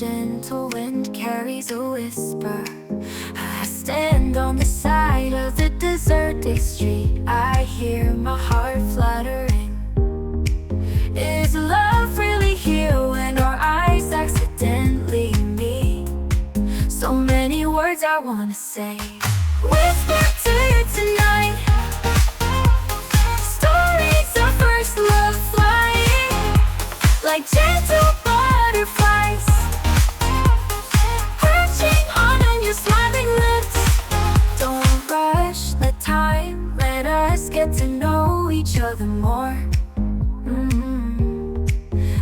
gentle wind carries a whisper. I stand on the side of the deserted street. I hear my heart fluttering. Is love really here when our eyes accidentally meet? So many words I wanna say, whisper to you tonight. Stories of first love flying like gentle butterflies, perching on your smiling lips. Don't rush, let time, let us get to know each other more.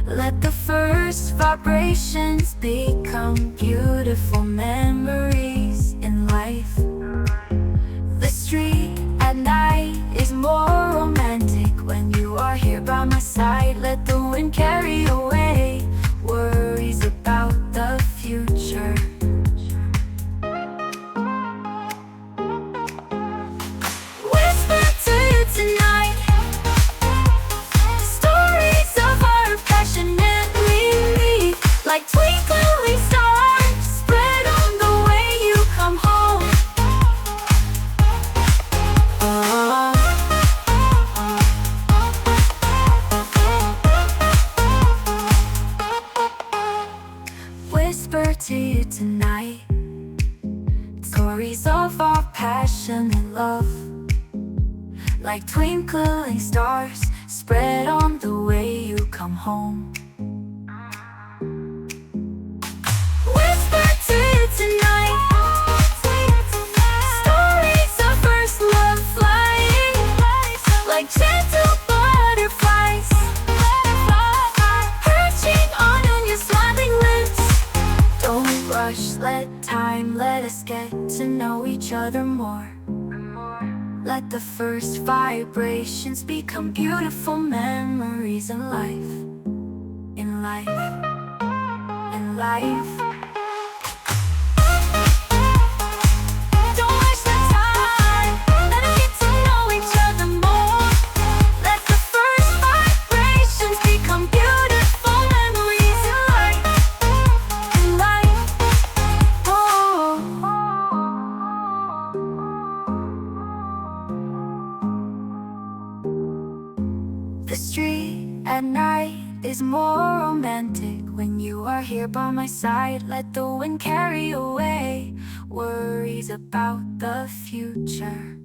Let the first vibrations become beautiful memories in life. The street at night is more romantic when you are here by my side. Let the wind carry away worries about the future. Whisper to you tonight. Stories of our passionately meet like twinkling stars spread on the way you come home. Whisper to you tonight. Stories of our passion and love like twinkling stars spread on the way you come home. Whisper to you tonight. Stories of first love flying like gentle butterflies, perching on your smiling lips. Don't rush, let time, let us get to know each other more. Let the first vibrations become beautiful memories in life, in life, in life. Don't waste the time, let us get to know each other more. Let the first vibrations become beautiful memories in life, in life. The street at night is more romantic when you are here by my side. Let the wind carry away worries about the future.